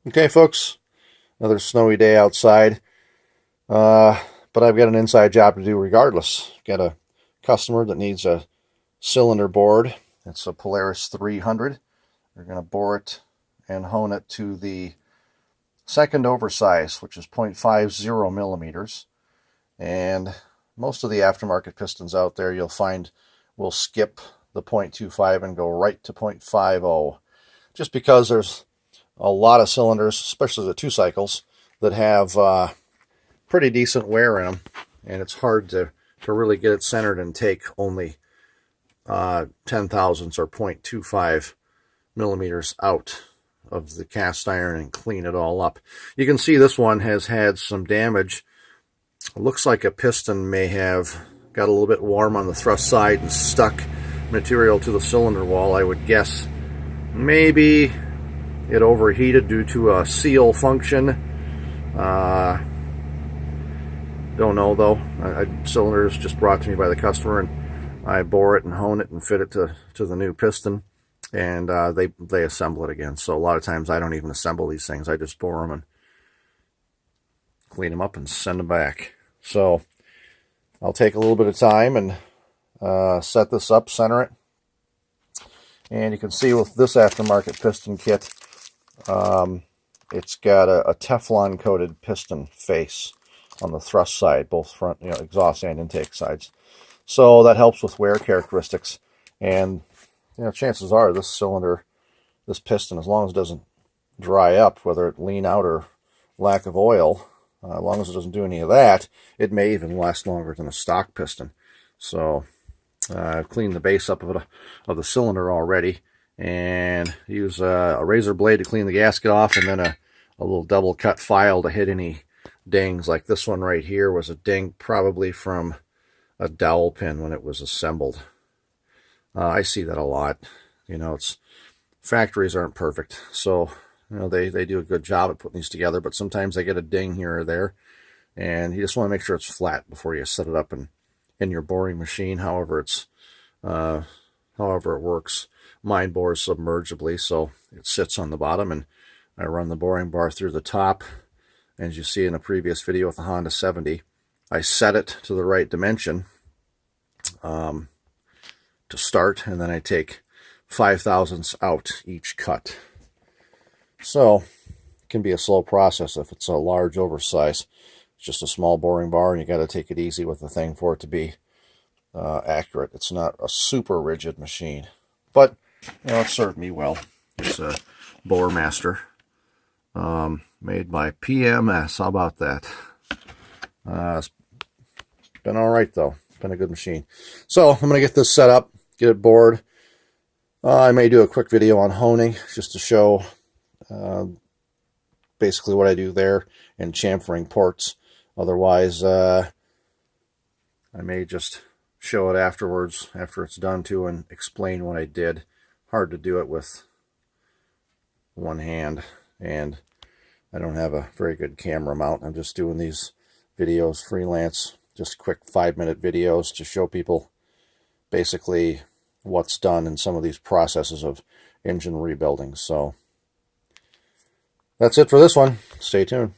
Okay, folks, another snowy day outside, but I've got an inside job to do regardless. Got a customer that needs a cylinder bored. It's a Polaris 300. We're going to bore it and hone it to the second oversize, which is 0.50 millimeters. And most of the aftermarket pistons out there you'll find will skip the 0.25 and go right to 0.50, just because there's a lot of cylinders, especially the 2 cycles, that have pretty decent wear in them, and it's hard to really get it centered and take only 10 thousandths or 0.25 millimeters out of the cast iron and clean it all up. You can see this one has had some damage. It looks like a piston may have got a little bit warm on the thrust side and stuck material to the cylinder wall. I would guess maybe it overheated due to a seal function. Don't know though. Cylinder is just brought to me by the customer, and I bore it and hone it and fit it to the new piston, and they assemble it again. So a lot of times I don't even assemble these things. I just bore them and clean them up and send them back. So I'll take a little bit of time and set this up, center it. And you can see with this aftermarket piston kit, it's got a Teflon coated piston face on the thrust side, both front, exhaust and intake sides. So that helps with wear characteristics. And chances are this cylinder, this piston, as long as it doesn't dry up, whether it lean out or lack of oil, as long as it doesn't do any of that, it may even last longer than a stock piston. So I've cleaned the base up of the cylinder already, and use a razor blade to clean the gasket off, and then a little double cut file to hit any dings. Like this one right here was a ding probably from a dowel pin when it was assembled. I see that a lot. It's factories aren't perfect, so they do a good job at putting these together, but sometimes they get a ding here or there, and you just want to make sure it's flat before you set it up in your boring machine. However it works. Mine bores submergibly, so it sits on the bottom, and I run the boring bar through the top. As you see in a previous video with the Honda 70, I set it to the right dimension to start, and then I take 5 thousandths out each cut. So it can be a slow process if it's a large oversize. It's just a small boring bar, and you got to take it easy with the thing for it to be accurate. It's not a super rigid machine, but it served me well. It's a Bore Master, made by PMS. How about that? It's been all right though. It's been a good machine. So I'm gonna get this set up, get it bored. I may do a quick video on honing just to show basically what I do there and chamfering ports. Otherwise, I may just show it afterwards, after it's done too, and explain what I did. Hard to do it with one hand, and I don't have a very good camera mount. I'm just doing these videos freelance, just quick 5-minute videos to show people basically what's done in some of these processes of engine rebuilding. So that's it for this one. Stay tuned.